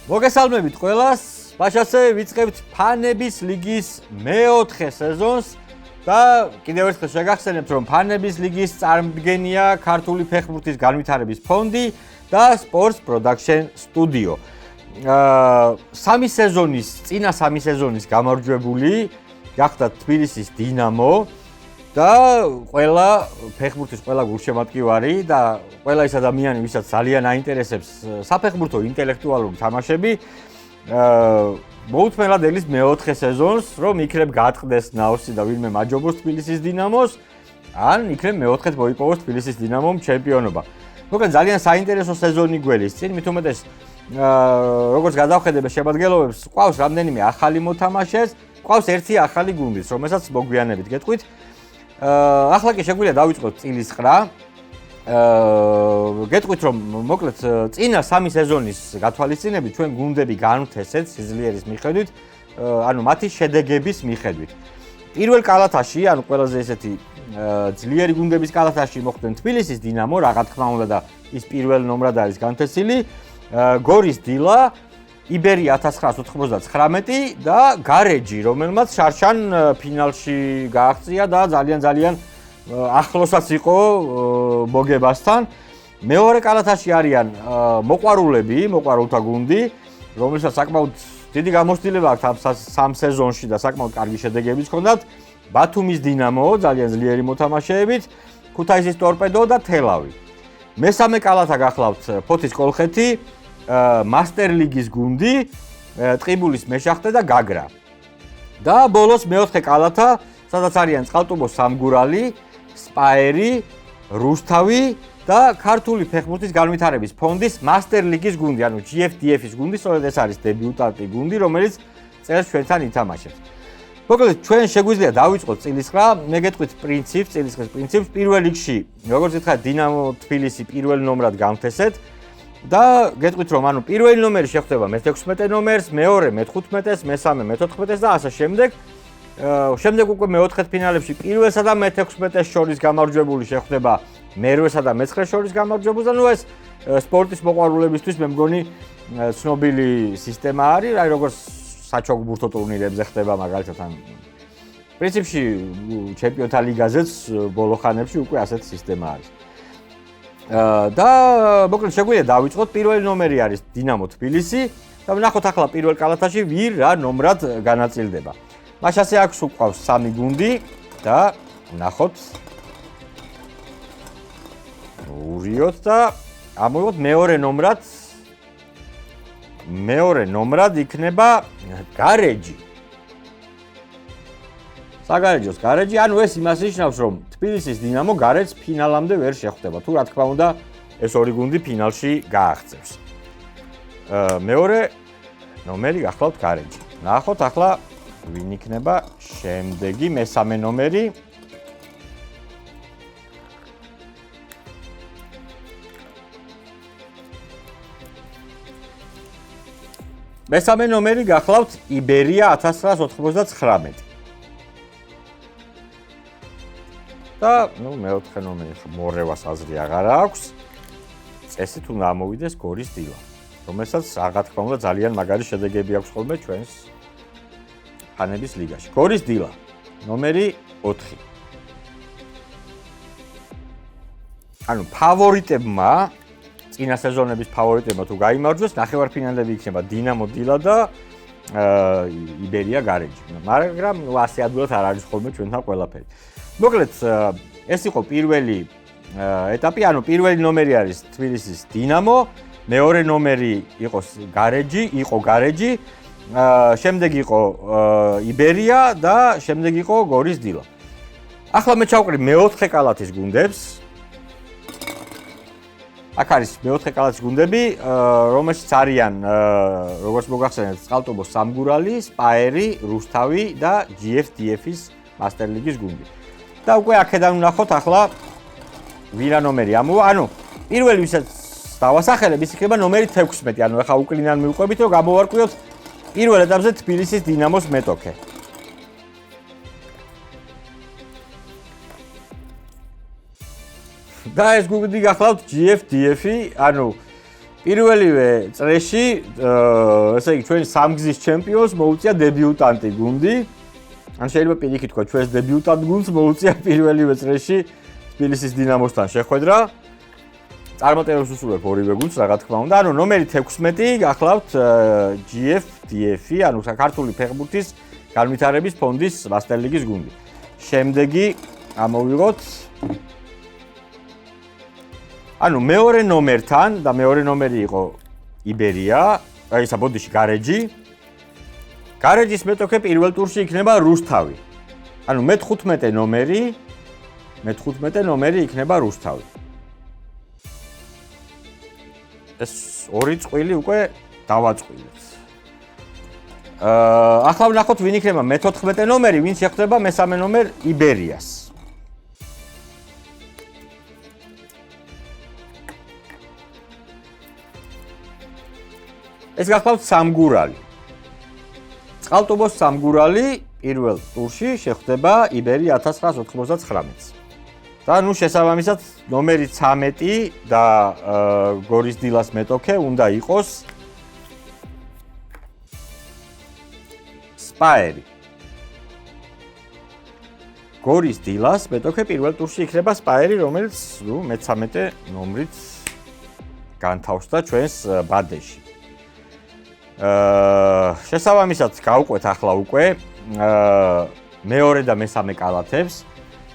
მოგესალმებით ყველას. მაშასე ვიწყებთ ფანების ლიგის მეოთხე სეზონს და კიდევ ერთხელ შეგახსენებთ, რომ ფანების ლიგის წარმომადგენია ქართული ფეხბურთის განვითარების ფონდი და Sports Production Studio. სამი სეზონის გამარჯვებული გახდა თბილისის დინამო და ყველა ფეხბურთის ყველა გულშემატკივარი და ყველა ის ადამიანი, ვისაც ძალიან აინტერესებს საფეხბურთო ინტელექტუალური თამაშები, მოუთმენლად ელის მეოთხე სეზონს, რომ იქნებ გატყდეს ნაოსი და ვინმე მაჯობოს თბილისის დინამოს, ან იქნებ მეოთხედ მოიპოვოს თბილისის დინამომ ჩემპიონობა. მოკლედ ძალიან საინტერესო სეზონი გველის წინ, მით უმეტეს როგორც გადავხედებთ შემადგენლობებს, ყავს რამდენიმე ახალი მოთამაშეს, ყავს ერთი ახალი გუნდიც, რომელსაც მოგვიანებით გეტყვით. ახლა კი შეგვიძლია დავიწყოთ წილის ყრა. გეტყვით, რომ მოკლედ წინა სამი სეზონის გათვალისწინებით ჩვენ გუნდები განვთესეთ სიძლიერის მიხედვით, ანუ მათი შედეგების მიხედვით. პირველ კალათაში, ანუ ყველაზე ესეთი ძლიერი გუნდების კალათაში მოხვდნენ თბილისის დინამო, რა თქმა უნდა და ის პირველ ნომრად არის განთესილი, გორის დილა, იბერია 1999 და გარეჯი, რომელმაც შარშან ფინალში გააღწია და ძალიან ახლოსაც იყო მოგებასთან. მეორე კალათაში არიან მოყვარულთა გუნდი, რომელსაც საკმაოდ დიდი გამოცდილება აქვს სამ სეზონში და საკმაოდ კარგი შედეგებიც ჰქონდათ. ბათუმის დინამო, ძალიან ძლიერი მოთამაშეებით, ქუთაისის ტორპედო და თელავი. მესამე კალათა გახლავთ ფოთის კოლხეთი, მასტერ ლიგის გუნდი, ტყიბულის მეშახტე და გაგრა. და ბოლოს მეოთხე კალათა, სადაც არიან წყალტუბოს სამგურალი, სპაერი, რუსთავი და ქართული ფეხბურთის განვითარების ფონდის მასტერ ლიგის გუნდი, ანუ GFDF-ის გუნდი, სწორედ ეს არის დებიუტანტი გუნდი, რომელიც წელს ჩვენთან ითამაშებს. მოკლედ, ჩვენ შეგვიძლია დავიწყოთ წილისყრა, მე გეტყვით წილისყრის პრინციპს. პირველ რიგში, როგორც გითხარით, დინამო თბილისი პირველ ნომრად განვთესეთ და გეტყვით, რომ ანუ პირველი ნომერი შეხვდება მე-16 ნომერს, მეორე მე-15-ს, მესამე მე-14-ს და ასე შემდეგ. შემდეგ უკვე მეოთხედფინალებში პირველსა და მე-16-ს შორის გამარჯვებული შეხვდება მერვესა და მე-9-ს შორის გამარჯვებულს. ანუ ეს სპორტის მოყვარულებისთვის მე მგონი ცნობილი სისტემა არის, აი როგორც საჩოგბურთო ტურნირებზე ხდება მაგალითად ან პრინციპში ჩემპიონთა ლიგაზეც ბოლო ხანებში უკვე ასეთი სისტემა არის. და მოკლედ შეგვიძლია დავიწყოთ. პირველი ნომერი არის დინამო თბილისი და ვნახოთ ახლა პირველ კალათაში ვინ რა ნომრად განაწილდება. მაშასე აქვს უყვავს სამი გუნდი და ვნახოთ. ურიოთ და ამოვიღოთ მეორე ნომრად იქნება გარეჯი. საგარეჯოს გარეჯი, ანუ ეს იმას ნიშნავს, რომ თბილისის დინამო გარეჯს ფინალამდე ვერ შეხვდება. თუ რა თქმა უნდა, ეს ორი გუნდი ფინალში გააღწევს. მეორე ნომერი გახლავთ გარეჯი. ნახოთ ახლა ვინ იქნება შემდეგი მესამე ნომერი. მესამე ნომერი გახლავთ იბერია 1999. და მეოთხე ნომერი მორევას აზრი აღარ აქვს. წესით უნდა ამოვიდეს გორის დილა, რომელსაც რა თქმა უნდა ძალიან მაგარი შედეგები აქვს ხოლმე ჩვენს ფანების ლიგაში. გორის დილა, ნომერი 4. ანუ ფავორიტებმა, წინა სეზონების ფავორიტებმა თუ გაიმარჯვეს, ნახევარფინალები იქნება დინამო დილა და იბერია გარეჯი. მაგრამ ასე ადვილად არ არის ხოლმე ჩვენთან ყველაფერი. მოკლედ, ეს იყო პირველი ეტაპი, ანუ პირველი ნომერი არის თბილისის დინამო, მეორე ნომერი იყო გარეჯი, შემდეგ იყო იბერია და შემდეგ იყო გორის დილა. ახლა მე ჩავყრი მეოთხე კალათის გუნდებს. აქ არის მეოთხე კალათის გუნდები, რომელშიც არიან, როგორც მოგახსენეთ, წყალტუბოს სამგურალი, სპაერი, რუსთავი და GFDF-ის მასტერ ლიგის გუნდი. და უკვე აქედან ვნახოთ ახლა ვირა ნომერი ამოვა. ანუ პირველი ვისაც დავასახელებ, ის იქნება ნომერი 16. ანუ ახლა უკლინან მივყვებით, რომ გამოვარკვიოთ პირველ ეტაპზე თბილისის დინამოს მეტოქე. და ეს გუნდი გახლავთ GFDF-ი, ანუ პირველივე წრეში, ესე იგი, ჩვენი სამგზის ჩემპიონს მოუწია დებიუტანტი გუნდი. ან შეიძლება პირიქით თქვა, ჩვენს დებიუტანტ გუნდს მოუწია პირველივე წრეში თბილისის დინამოსთან შეხვედრა. წარმატებებს უსურვებ ორივე გუნდს, რა თქმა უნდა. ანუ ნომერი 16 გახლავთ GFDF-ი, ანუ საქართველოს ფეხბურთის განვითარების ფონდის მასტერლიგის გუნდი. შემდეგი ამოვიღოთ ანუ მეორე ნომერთან და მეორე ნომერი იყო იბერია, აი ისა ბოდიში გარეჯი. გარეჯის მეტოქე პირველ ტურში იქნება რუსთავი. ანუ მე-15 ნომერი იქნება რუსთავი. ეს ორი წყვილი უკვე დავაწყვილეთ. ახლა ვნახოთ ვინ იქნება მე-14 ნომერი, ვინ შეხვდება მე-3 ნომერ იბერიას. ეს გახლავთ სამგურალი. წყალტუბოს სამგურალი პირველ ტურში შეხვდება იბერია 1999-ს. და ნუ შესაბამისად ნომერი 13 და გორის დილას მეტოქე უნდა იყოს სპაერი. გორის დილას მეტოქე პირველ ტურში იქნება სპაერი, რომელიც ნუ მე-13 ნომრით განთავსდა ჩვენს ბადეში. შესაბამისად გავყვეთ ახლა უკვე მეორე და მე-3 კალათებს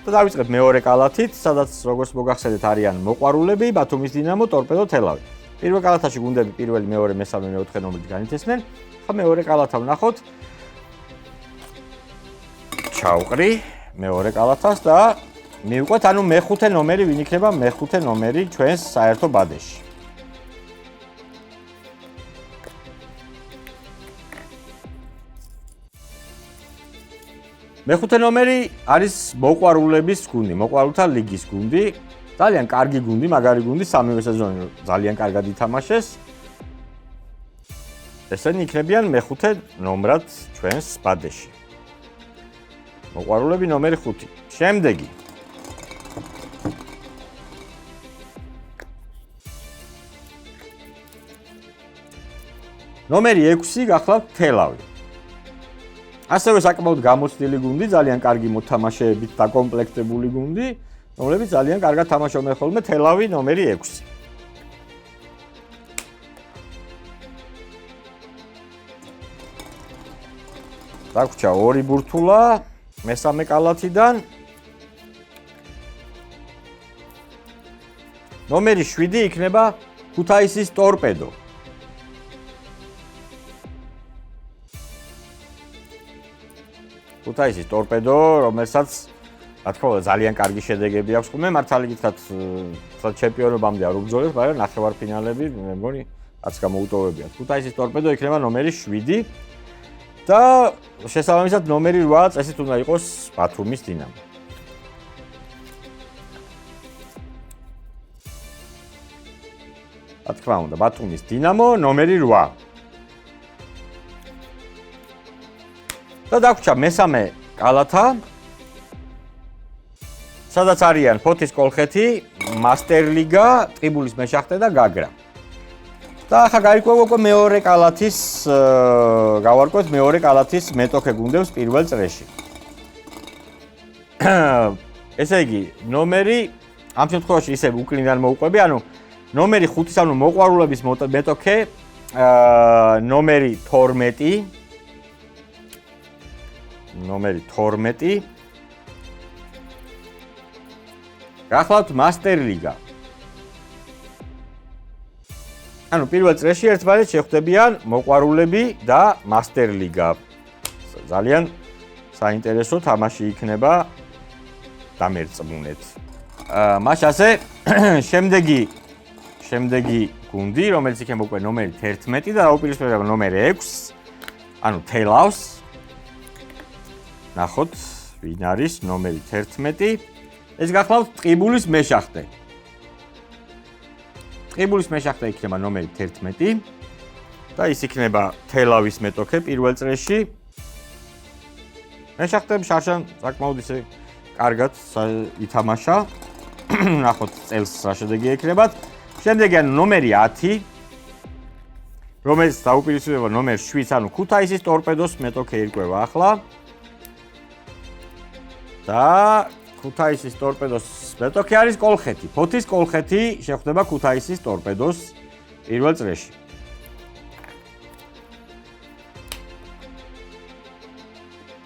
და დავიწყებ მეორე კალათით, სადაც როგორც მოგახსენეთ არიან მოყვარულები, ბათუმის დინამო, ტორპედო თელავი. პირველ კალათაში გუნდები პირველი, მეორე, მე-3, მე-4 ნომრით განიცესდნენ. ახლა მეორე კალათა ვნახოთ. ჩავყრი მეორე კალათას და მივყვეთ, ანუ მე-5 ნომერი ვინ იქნება მე-5 ნომერი ჩვენს საერთო ბადეში. მე-5 ნომერი არის მოყვარულების გუნდი, მოყვარულთა ლიგის გუნდი. ძალიან კარგი გუნდი, მაგარი გუნდი, სამივე სეზონი ძალიან კარგად ითამაშეს. ესენი იქნებიან მე-5 ნომრად ჩვენს ბადეში. მოყვარულები ნომერი 5. შემდეგი. ნომერი 6 გახლავთ თელავი. ასევე საკმაოდ გამოცდილი გუნდი, ძალიან კარგი მოთამაშეებით დაკომპლექტებული გუნდი, რომლებიც ძალიან კარგად თამაშობენ ხოლმე თელავი ნომერი 6. დაგვრჩა ორი ბურთულა მე-3 კალათიდან. ნომერი 7 იქნება ქუთაისის ტორპედო. ქუთაისის ტორპედო, რომელსაც რა თქმა უნდა ძალიან კარგი შედეგები აქვს. მე მართალი გითხრათ, ჩემპიონობამდე არ უბრძოლებს, მაგრამ ნახევარფინალები მე მგონი რაც გამოუტოვებიათ. ქუთაისის ტორპედო იქნება ნომერი 7 და შესაბამისად ნომერი 8 წესით უნდა იყოს ბათუმის დინამო. რა თქმა უნდა, ბათუმის დინამო ნომერი 8. და დაგვრჩა მე-3 კალათა, სადაც არიან ფოთის კოლხეთი, მასტერლიგა, ტყიბულის მეშახტე და გაგრა. და ახლა გაიკვევა უკვე მეორე კალათის, გავარკვევთ მეორე კალათის მეტოქე გუნდებს პირველ წრეში. ესე იგი, ნომერი ამ შემთხვევაში ისე უკრინდან მოუყვები, ანუ ნომერი 5-ის, ანუ მოყვარულების მეტოქე, ნომერი 12 ნომერი 12 გახლავთ მასტერლიგა. ანუ პირველ წრეში ერთმანეთს შეხვდებიან მოყვარულები და მასტერლიგა. ძალიან საინტერესო თამაში იქნება დამერწმუნეთ. მას ასე შემდეგი გუნდი, რომელიც იქნება უკვე ნომერი 11 და დაუპირისპირდება ნომერი 6, ანუ თელავს. ნახოთ, ვინ არის ნომერი 11. ეს გახლავთ ტყიბულის მეშახტე. ტყიბულის მეშახტე იქნება ნომერი 11 და ის იქნება თელავის მეტოქე პირველ წრეში. მეშახტეები შარშან საკმაოდ ისე კარგად ითამაშა. ნახოთ წელს რა შედეგი ექნებათ. შემდეგი ანუ ნომერი 10 რომელიც დაუპირისპირდება ნომერ 7, ანუ ქუთაისის ტორპედოს მეტოქე ირკვევა ახლა. და ქუთაისის ტორპედოს მეტოქე არის კოლხეთი. ფოთის კოლხეთი შეხვდება ქუთაისის ტორპედოს პირველ წრეში.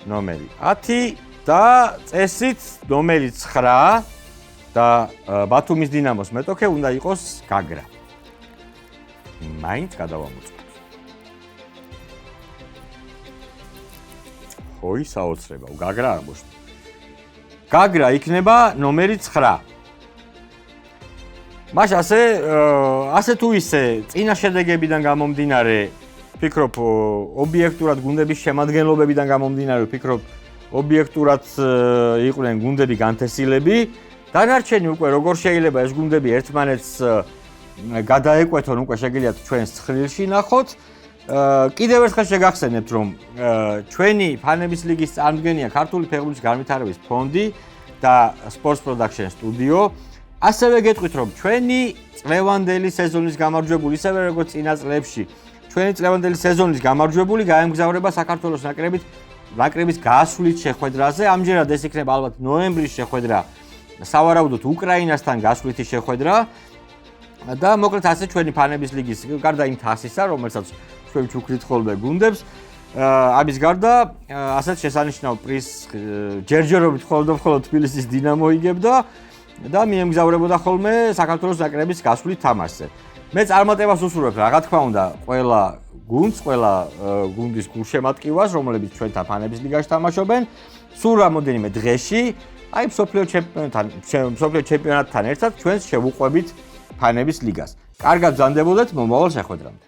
ნომერი 10 და წესით ნომერი 9 და ბათუმის დინამოს მეტოქე უნდა იყოს გაგრა. მაინც გადავამოწმოთ. ხოი საოცრება, გაგრა არ მოშვა. გაგრა იქნება ნომერი 9. მაშ ასე თუ ისე წინა შედეგებიდან გამომდინარე, ვფიქრობ ობიექტურად გუნდების შემადგენლობებიდან გამომდინარე, ვფიქრობ ობიექტურად იყვნენ გუნდები განთესილები. დანარჩენი უკვე როგორ შეიძლება ეს გუნდები ერთმანეთს გადაეკვეთონ, უკვე შეგიძლიათ ჩვენს ცხრილში ნახოთ. კიდევ ერთხელ შეგახსენებთ, რომ ჩვენი ფანების ლიგის წარმომადგენია ქართული ფეხბურთის განვითარების ფონდი და Sports Production Studio. ასევე გეტყვით, რომ ჩვენი წლევანდელი სეზონის გამარჯვებული, ისევე როგორც წინა წლებში, ჩვენი წლევანდელი სეზონის გამარჯვებული გაემგზავრება საქართველოს ნაკრების გასვლით შეხვედრაზე. ამჯერად ეს იქნება ალბათ ნოემბრის შეხვედრა, სავარაუდოდ უკრაინასთან გასვლითი შეხვედრა. და მოკლედ ასე ჩვენი ფანების ლიგის გარდა იმ თასისა, რომელსაც ჩვენ ჩუქრით ხოლმე გუნდებს, ამის გარდა ასეთ შესანიშნავ პრიზს ჯერჯერობით ხოლმე თბილისის დინამო იგებდა და მიემგზავრებოდა ხოლმე საქართველოს ნაკრების გასვლით თამაშზე. მე წარმატებას უსურვებ, რა თქმა უნდა, ყველა გუნდს, ყველა გუნდის გულშემატკივარს, რომლებიც ჩვენთან ფანების ლიგაში თამაშობენ, სულ რამოდენიმე დღეში, აი მსოფლიო ჩემპიონატთან ერთად ჩვენს შევუყვებით ფანების ლიგას. კარგად ბრძანდებოდეთ მომავალ შეხვედრამდე.